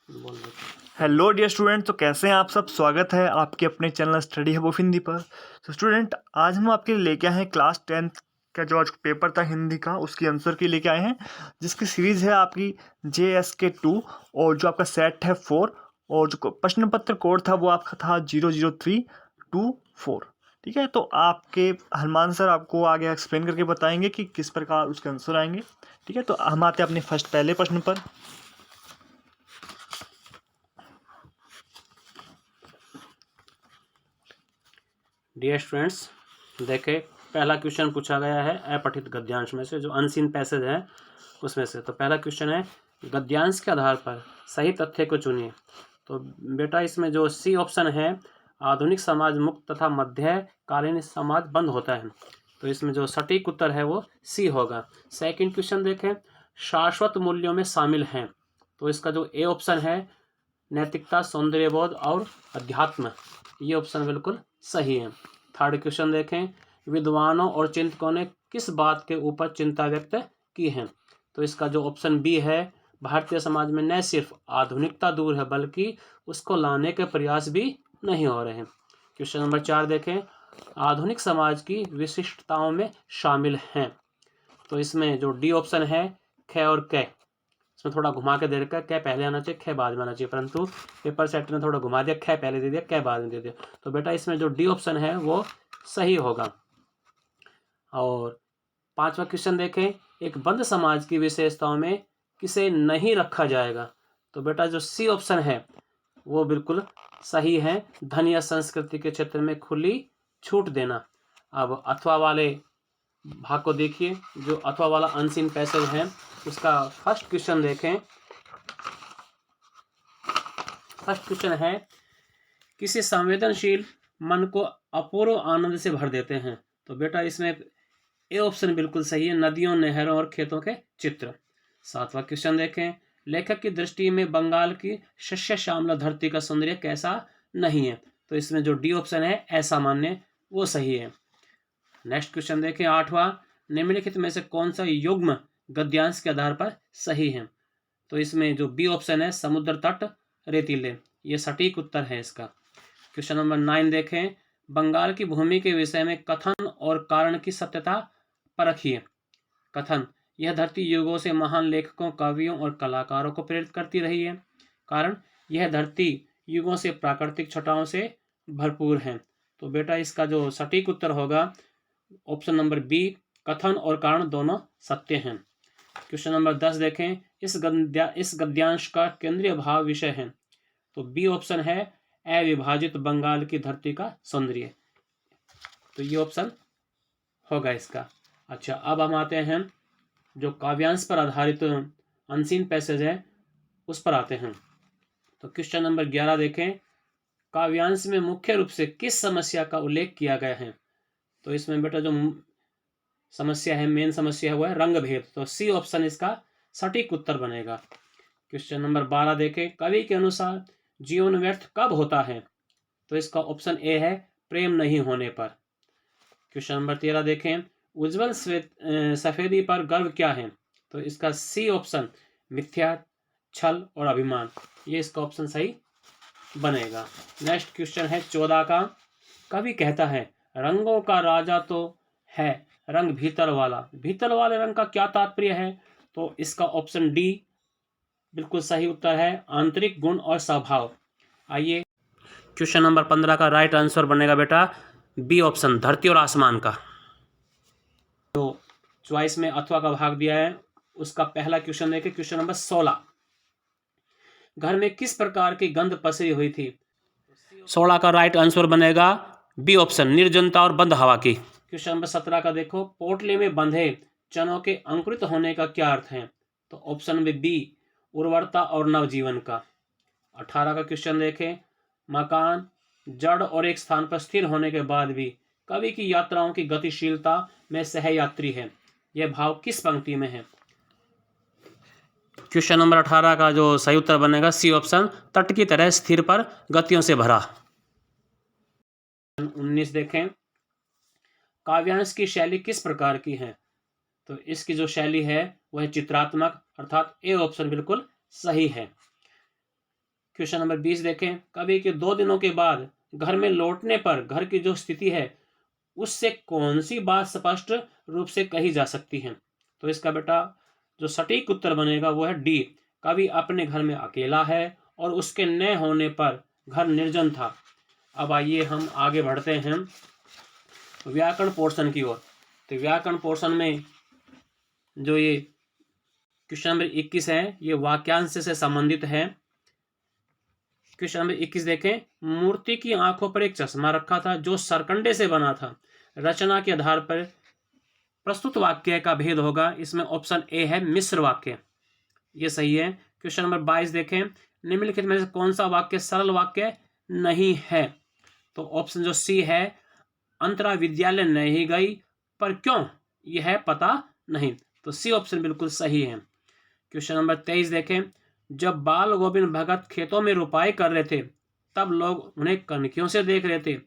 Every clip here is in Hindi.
बोल रहे हेलो डियर स्टूडेंट, तो कैसे हैं आप सब। स्वागत है आपके अपने channel study hub of Hindi पर। तो स्टूडेंट, आज हम आपके लिए लेके आए हैं क्लास 10th का जो आज पेपर था हिंदी का, उसकी आंसर की लेके आए हैं, जिसकी सीरीज़ है आपकी JSK 2 और जो आपका सेट है 4 और जो प्रश्न पत्र कोड था वो आपका था 00324। ठीक है, तो आपके हनुमान सर आपको आगे एक्सप्लेन करके बताएंगे कि किस प्रकार उसके आंसर आएंगे। ठीक है, तो हम आते हैं अपने पहले प्रश्न पर। डियर स्टूडेंट्स, देखें पहला क्वेश्चन पूछा गया है अपठित गद्यांश में से, जो अनसीन पैसेज है उसमें से। तो पहला क्वेश्चन है, गद्यांश के आधार पर सही तथ्य को चुनिए। तो बेटा इसमें जो सी ऑप्शन है, आधुनिक समाज मुक्त तथा मध्यकालीन समाज बंद होता है। तो इसमें जो सटीक उत्तर है वो सी होगा। सेकंड क्वेश्चन देखें, शाश्वत मूल्यों में शामिल हैं। तो इसका जो ए ऑप्शन है, नैतिकता, सौंदर्यबोध और अध्यात्म, ये ऑप्शन बिल्कुल सही है। थर्ड क्वेश्चन देखें, विद्वानों और चिंतकों ने किस बात के ऊपर चिंता व्यक्त की है। तो इसका जो ऑप्शन बी है, भारतीय समाज में न सिर्फ आधुनिकता दूर है बल्कि उसको लाने के प्रयास भी नहीं हो रहे हैं। क्वेश्चन नंबर 4 देखें, आधुनिक समाज की विशिष्टताओं में शामिल हैं। तो इसमें जो डी ऑप्शन है, ख और क, इसमें थोड़ा घुमा के दे रखा है, कै पहले आना चाहिए ख बाद में आना चाहिए, परंतु पेपर सेट ने थोड़ा घुमा दिया, ख पहले दे दिया कै बाद में दे दिया। तो बेटा इसमें जो डी ऑप्शन है वो सही होगा। और पांचवा क्वेश्चन देखें, एक बंद समाज की विशेषताओं में किसे नहीं रखा जाएगा। तो बेटा जो सी ऑप्शन है वो बिल्कुल सही है, धन या संस्कृति के क्षेत्र में खुली छूट देना। अब अथवा वाले भाग को देखिए, जो अथवा वाला अनसीन पैसेज है उसका फर्स्ट क्वेश्चन देखें। फर्स्ट क्वेश्चन है, किसी संवेदनशील मन को अपूर्व आनंद से भर देते हैं। तो बेटा इसमें ए ऑप्शन बिल्कुल सही है, नदियों, नहरों और खेतों के चित्र। सातवां क्वेश्चन देखें, लेखक की दृष्टि में बंगाल की शस्य श्यामला धरती का सौंदर्य कैसा नहीं है। तो इसमें जो डी ऑप्शन है, असामान्य, वो सही है। नेक्स्ट क्वेश्चन देखें, आठवां, निम्नलिखित में से कौन सा युग्म गद्यांश के आधार पर सही है। तो इसमें जो बी ऑप्शन है, समुद्र तट, रेतीले, ये सटीक उत्तर है इसका। क्वेश्चन नंबर 9 देखें, बंगाल की भूमि के विषय में कथन और कारण की सत्यता परखिए। कथन, यह धरती युगों से महान लेखकों, कवियों और कलाकारों को प्रेरित करती रही है। कारण, यह धरती युगों से प्राकृतिक छटाओं से भरपूर है। तो बेटा इसका जो सटीक उत्तर होगा ऑप्शन नंबर बी, कथन और कारण दोनों सत्य हैं। क्वेश्चन नंबर 10 देखें, इस गद्यांश का केंद्रीय भाव विषय है। तो बी ऑप्शन है, अविभाजित बंगाल की धरती का सौंदर्य। तो ये ऑप्शन होगा इसका। अच्छा, अब हम आते हैं जो काव्यांश पर आधारित अनसीन पैसेज है उस पर आते हैं। तो क्वेश्चन नंबर 11 देखें, काव्यांश में मुख्य रूप से किस समस्या का उल्लेख किया गया है। तो इसमें बेटा जो समस्या है, मेन समस्या है, वो है रंग भेद। तो सी ऑप्शन इसका सटीक उत्तर बनेगा। क्वेश्चन नंबर 12 देखें, कवि के अनुसार जीवन व्यर्थ कब होता है। तो इसका ऑप्शन ए है, प्रेम नहीं होने पर। क्वेश्चन नंबर 13 देखें, उज्जवल सफेदी पर गर्व क्या है। तो इसका सी ऑप्शन, मिथ्या, छल और अभिमान, ये इसका ऑप्शन सही बनेगा। नेक्स्ट क्वेश्चन है 14 का, कवि कहता है, रंगों का राजा तो है रंग भीतर वाला, भीतर वाले रंग का क्या तात्पर्य है। तो इसका ऑप्शन डी बिल्कुल सही उत्तर है, आंतरिक गुण और स्वभाव। आइए, क्वेश्चन नंबर 15 का राइट आंसर बनेगा बेटा बी ऑप्शन, धरती और आसमान का। तो चॉइस में अथवा का भाग दिया है, उसका पहला क्वेश्चन देखें। क्वेश्चन नंबर 16, घर में किस प्रकार की गंध पसरी हुई थी। 16 का राइट आंसर बनेगा बी ऑप्शन, निर्जनता और बंद हवा की। क्वेश्चन नंबर 17 का देखो, पोटली में बंधे चनों के अंकुरित होने का क्या अर्थ है। तो ऑप्शन में बी, उर्वरता और नवजीवन का। 18 का क्वेश्चन देखें, मकान जड़ और एक स्थान पर स्थिर होने के बाद भी कवि की यात्राओं की गतिशीलता में सहयात्री है, यह भाव किस पंक्ति में है। क्वेश्चन नंबर 18 का जो सही उत्तर बनेगा सी ऑप्शन, तट की तरह स्थिर पर गतियों से भरा। 19 देखें, काव्यांश की शैली किस प्रकार की है। तो इसकी जो शैली है वह चित्रात्मक, अर्थात ए ऑप्शन बिल्कुल सही है। क्वेश्चन नंबर 20 देखें, कवि के 2 दिनों के बाद घर में लौटने पर घर की जो स्थिति है उससे कौन सी बात स्पष्ट रूप से कही जा सकती है? तो इसका बेटा जो सटीक उत्तर बनेगा वो है डी, कवि अपने घर में अकेला है और उसके न होने पर घर निर्जन था। अब आइए हम आगे बढ़ते हैं व्याकरण पोर्शन की ओर। तो व्याकरण पोर्शन में जो ये क्वेश्चन नंबर 21 है ये वाक्यांश से संबंधित है। क्वेश्चन नंबर 21 देखें, मूर्ति की आंखों पर एक चश्मा रखा था जो सरकंडे से बना था। रचना के आधार पर प्रस्तुत वाक्य का भेद होगा। इसमें ऑप्शन ए है मिश्र वाक्य, ये सही है। क्वेश्चन नंबर 22 देखें, निम्नलिखित में से कौन सा वाक्य सरल वाक्य नहीं है? तो ऑप्शन जो सी है, अंतरा विद्यालय नहीं गई पर क्यों यह पता नहीं। तो सी ऑप्शन बिल्कुल सही है। क्वेश्चन नंबर 23 देखें, जब बाल गोविंद भगत खेतों में रुपाई कर रहे थे तब लोग उन्हें कनखियों से देख रहे थे।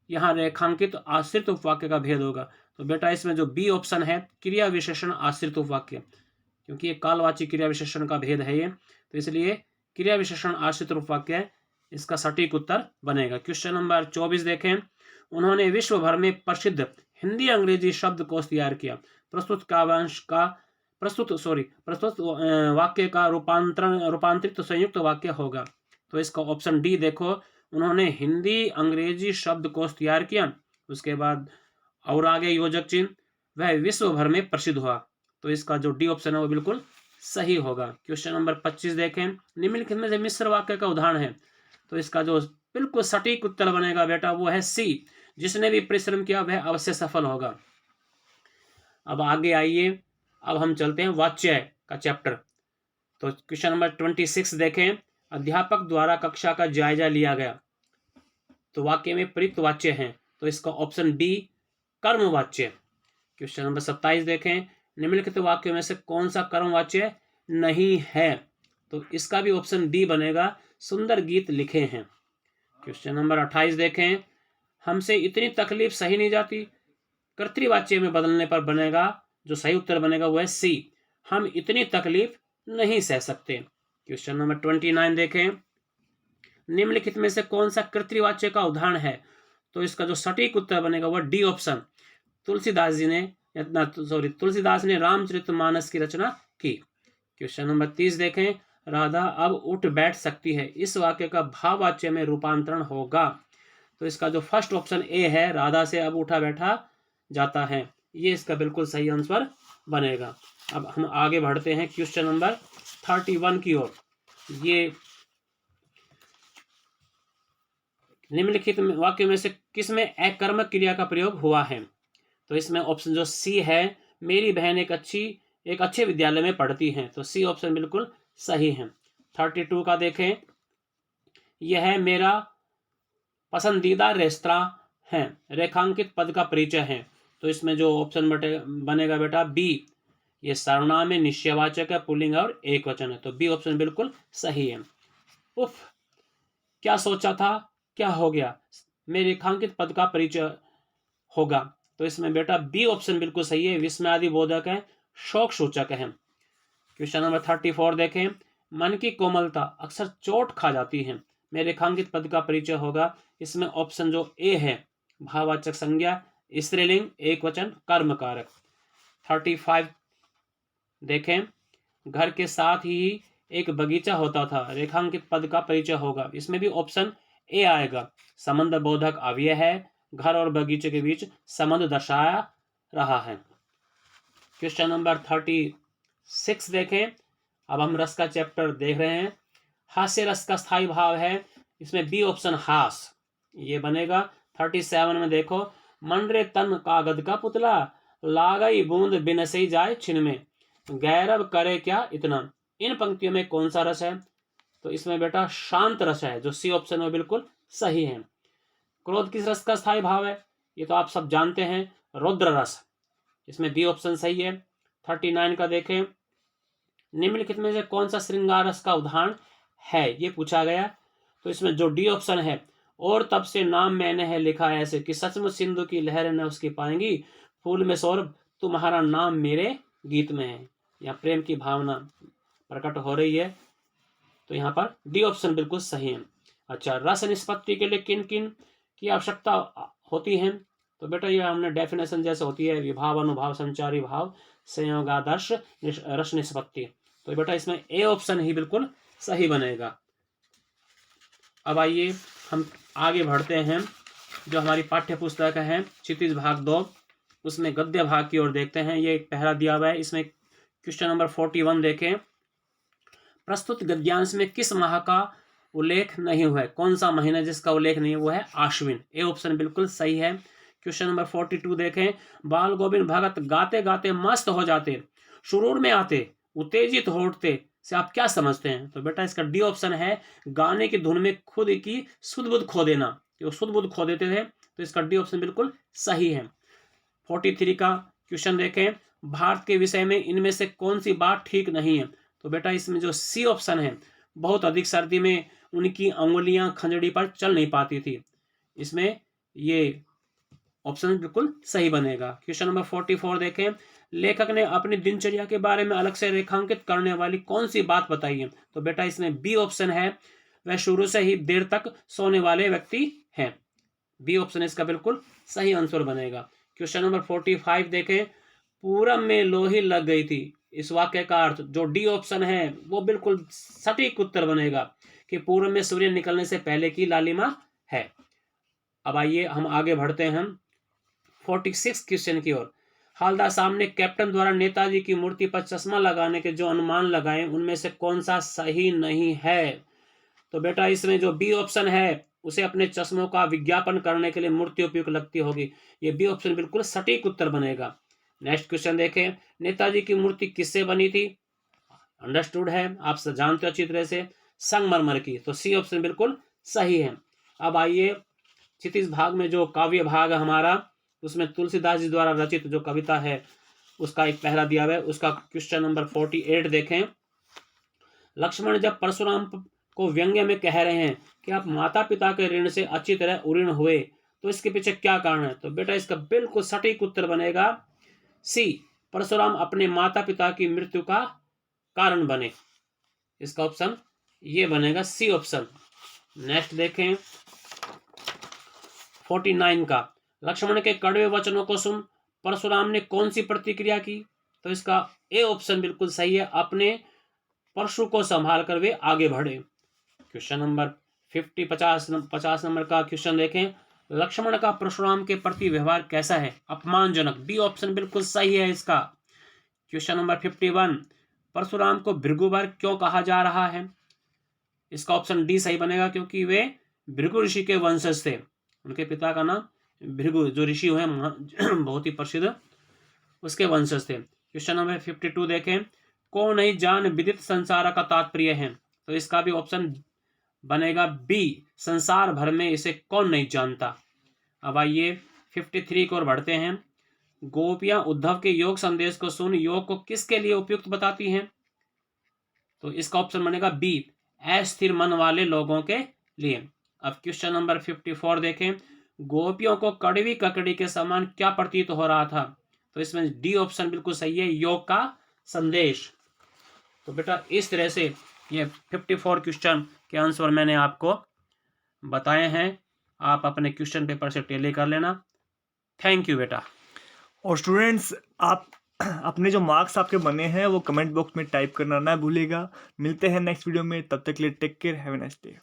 यहाँ रेखांकित आश्रित उपवाक्य का भेद होगा। तो बेटा इसमें जो बी ऑप्शन है क्रिया विशेषण आश्रित उपवाक्य, क्योंकि ये कालवाची क्रिया विशेषण का भेद है ये, तो इसलिए क्रिया विशेषण आश्रित उपवाक्य इसका सटीक उत्तर बनेगा। क्वेश्चन नंबर 24 देखें, उन्होंने विश्व भर में प्रसिद्ध हिंदी अंग्रेजी शब्दकोश तैयार किया। प्रस्तुत वाक्य का रूपांतरित संयुक्त वाक्य होगा। तो इसका ऑप्शन डी देखो, उन्होंने हिंदी अंग्रेजी शब्दकोश तैयार किया, उसके बाद और आगे योजक चिन्ह, वह विश्व भर में प्रसिद्ध हुआ। तो इसका जो डी ऑप्शन है वो बिल्कुल सही होगा। क्वेश्चन नंबर 25 देखें, निम्नलिखित में से मिश्र वाक्य का उदाहरण है। तो इसका जो बिल्कुल सटीक उत्तर बनेगा बेटा वो है सी, जिसने भी परिश्रम किया वह अवश्य सफल होगा। अब आगे आइए, अब हम चलते हैं वाच्य का चैप्टर। तो क्वेश्चन नंबर 26 देखें, अध्यापक द्वारा कक्षा का जायजा लिया गया। तो वाक्य में प्रयुक्त वाच्य हैं, तो इसका ऑप्शन डी कर्मवाच्य। क्वेश्चन नंबर 27 देखें, निम्नलिखित वाक्यों में से कौन सा कर्मवाच्य नहीं है? तो इसका भी ऑप्शन डी बनेगा, सुंदर गीत लिखे हैं। क्वेश्चन नंबर 28 देखें, हमसे इतनी तकलीफ सही नहीं जाती, कर्तृवाच्य में बदलने पर बनेगा, जो सही उत्तर बनेगा वो है सी, हम इतनी तकलीफ नहीं सह सकते। क्वेश्चन नंबर 29 देखें, निम्नलिखित में से कौन सा कर्तृवाच्य का उदाहरण है? तो इसका जो सटीक उत्तर बनेगा वह डी ऑप्शन, तुलसीदास ने रामचरितमानस की रचना की। क्वेश्चन नंबर 30 देखें, राधा अब उठ बैठ सकती है, इस वाक्य का भाववाच्य में रूपांतरण होगा। तो इसका जो फर्स्ट ऑप्शन ए है, राधा से अब उठा बैठा जाता है, ये इसका बिल्कुल सही आंसर बनेगा। अब हम आगे बढ़ते हैं क्वेश्चन नंबर 31 की ओर। ये निम्नलिखित वाक्य में से किसमें अकर्मक क्रिया का प्रयोग हुआ है? तो इसमें ऑप्शन जो सी है, मेरी बहन एक अच्छे विद्यालय में पढ़ती है। तो सी ऑप्शन बिल्कुल सही है। 32 का देखें, यह मेरा पसंदीदा रेस्तरां है, रेखांकित पद का परिचय है। तो इसमें जो ऑप्शन बनेगा बेटा बी, ये सर्वनाम में निश्चयवाचक है, पुल्लिंग और एक वचन है। तो बी ऑप्शन बिल्कुल सही है। उफ, क्या सोचा था, क्या हो गया, में रेखांकित पद का परिचय होगा। तो इसमें बेटा बी ऑप्शन बिल्कुल सही है, विस्मयादि बोधक है, शोक सूचक है। क्वेश्चन नंबर 34 देखें, मन की कोमलता अक्सर चोट खा जाती है, में रेखांकित पद का परिचय होगा। इसमें ऑप्शन जो ए है, भाववाचक संज्ञा, स्त्रीलिंग, एक वचन, कर्म कारक। 35 देखें, घर के साथ ही एक बगीचा होता था, रेखांकित पद का परिचय होगा। इसमें भी ऑप्शन ए आएगा, संबंध बोधक अव्यय है, घर और बगीचे के बीच संबंध दर्शाया रहा है। क्वेश्चन नंबर 36 देखें, अब हम रस का चैप्टर देख रहे हैं। हास्य रस का स्थायी भाव है, इसमें बी ऑप्शन हास, ये बनेगा। 37 में देखो, मंडरे तन कागद का पुतला, लागई बूंद बिनसई जाए छिन में, गैरब करे क्या इतना, इन पंक्तियों में कौन सा रस है? तो इसमें बेटा शांत रस है, जो सी ऑप्शन में बिल्कुल सही है। क्रोध किस रस का स्थायी भाव है? ये तो आप सब जानते हैं, रौद्र रस, इसमें बी ऑप्शन सही है। 39 का देखें, निम्नलिखित में से कौन सा श्रृंगार रस का उदाहरण है, ये पूछा गया। तो इसमें जो डी ऑप्शन है, और तब से नाम मैंने है लिखा ऐसे कि सचमुच सिंधु की लहरें न उसकी पाएंगी, फूल में सौरभ तुम्हारा नाम मेरे गीत में है। यहाँ प्रेम की भावना प्रकट हो रही है। तो यहाँ पर डी ऑप्शन बिल्कुल सही है। अच्छा, रस निष्पत्ति के लिए किन किन की आवश्यकता होती है? तो बेटा ये हमने डेफिनेशन जैसे होती है, विभाव, अनुभाव, संचारी भाव, संयोगादर्श, रस निष्पत्ति। तो बेटा इसमें ए ऑप्शन ही बिल्कुल सही बनेगा। अब आइए हम आगे बढ़ते हैं। जो हमारी पाठ्य पुस्तक है क्षितिज भाग 2, उसमें गद्य भाग की ओर देखते हैं। ये एक पहला दिया हुआ है, इसमें क्वेश्चन नंबर 41 देखें। प्रस्तुत गद्यांश में किस माह का उल्लेख नहीं हुआ है? कौन सा महीना जिसका उल्लेख नहीं है? वो है आश्विन। ए ऑप्शन बिल्कुल सही है। क्वेश्चन नंबर 42 देखें। बाल गोविंद भगत गाते गाते मस्त हो जाते, शुरूर में आते, उत्तेजित हो उठते से आप क्या समझते हैं? तो बेटा इसका डी ऑप्शन है, गाने की धुन में खुद की सुध बुध खो देना, वो सुध बुध खो देते थे। तो इसका डी ऑप्शन बिल्कुल सही है। 43 का क्वेश्चन देखें। भारत के विषय में इनमें से कौन सी बात ठीक नहीं है? तो बेटा इसमें जो सी ऑप्शन है, बहुत अधिक सर्दी में उनकी अंगुलियां खंजड़ी पर चल नहीं पाती थी, इसमें ये ऑप्शन बिल्कुल सही बनेगा। क्वेश्चन नंबर 44 देखें। लेखक ने अपनी दिनचर्या के बारे में अलग से रेखांकित करने वाली कौन सी बात बताई है? तो बेटा इसमें बी ऑप्शन है, वह शुरू से ही देर तक सोने वाले व्यक्ति हैं। बी ऑप्शन इसका बिल्कुल सही आंसर बनेगा। क्वेश्चन नंबर 45 देखें। पूरब में लोही लग गई थी, इस वाक्य का अर्थ, जो डी ऑप्शन है वो बिल्कुल सटीक उत्तर बनेगा कि पूरब में सूर्य निकलने से पहले की लालिमा है। अब आइए हम आगे बढ़ते हैं 46 क्वेश्चन की ओर। हालदार साहब ने कैप्टन द्वारा नेताजी की मूर्ति पर चश्मा लगाने के जो अनुमान लगाए, उनमें से कौन सा सही नहीं है? तो बेटा इसमें जो बी ऑप्शन है, उसे अपने चश्मों का विज्ञापन करने के लिए मूर्ति उपयुक्त लगती होगी, ये बी ऑप्शन बिल्कुल सटीक उत्तर बनेगा। नेक्स्ट क्वेश्चन देखें। नेताजी की मूर्ति किससे बनी थी? अंडरस्टूड है, आप जानते हो अच्छी तरह से, संगमरमर की। तो सी ऑप्शन बिल्कुल सही है। अब आइए क्षितिज भाग में जो काव्य भाग है हमारा, उसमें तुलसीदास जी द्वारा रचित जो कविता है उसका एक पहला दिया हुआ है, उसका क्वेश्चन नंबर 48 देखें। लक्ष्मण जब परशुराम को व्यंग्य में कह रहे हैं कि आप माता पिता के ऋण से अच्छी तरह उऋण हुए, तो इसके पीछे क्या कारण है? तो बेटा इसका बिल्कुल सटीक उत्तर बनेगा सी, परशुराम अपने माता पिता की मृत्यु का कारण बने। इसका ऑप्शन ये बनेगा सी ऑप्शन। नेक्स्ट देखें 49 का। लक्ष्मण के कड़वे वचनों को सुन परशुराम ने कौन सी प्रतिक्रिया की? तो इसका ए ऑप्शन बिल्कुल सही है, अपने परशु को संभाल कर वे आगे बढ़े। क्वेश्चन नंबर 50 नंबर का क्वेश्चन देखें। लक्ष्मण का परशुराम के प्रति व्यवहार कैसा है? अपमानजनक। डी ऑप्शन बिल्कुल सही है इसका। Question number 51। परशुराम को भृगुवर क्यों कहा जा रहा है? इसका ऑप्शन डी सही बनेगा, क्योंकि वे भृगु ऋषि के वंशज थे। उनके पिता का नाम भृगु जो ऋषि हुए बहुत ही प्रसिद्ध, उसके वंशज थे। क्वेश्चन नंबर 52 देखें। को नहीं जान विदित संसार का तात्पर्य है? तो इसका भी ऑप्शन बनेगा बी, संसार भर में इसे कौन नहीं जानता। अब आइए 53 की ओर बढ़ते हैं। गोपियां उद्धव के योग संदेश को सुन योग को किसके लिए उपयुक्त बताती हैं? तो इसका ऑप्शन बनेगा बी, अस्थिर मन वाले लोगों के लिए। अब क्वेश्चन नंबर 54 देखें। गोपियों को कड़वी ककड़ी के समान क्या प्रतीत हो रहा था? तो इसमें डी ऑप्शन बिल्कुल सही है, योग का संदेश। तो बेटा इस तरह से ये 54 क्वेश्चन के आंसर मैंने आपको बताए हैं। आप अपने क्वेश्चन पेपर से टेली कर लेना। थैंक यू बेटा। और स्टूडेंट्स, आप अपने जो मार्क्स आपके बने हैं वो कमेंट बॉक्स में टाइप करना ना भूलिएगा। मिलते हैं नेक्स्ट वीडियो में, तब तक के लिए take care, have a nice day.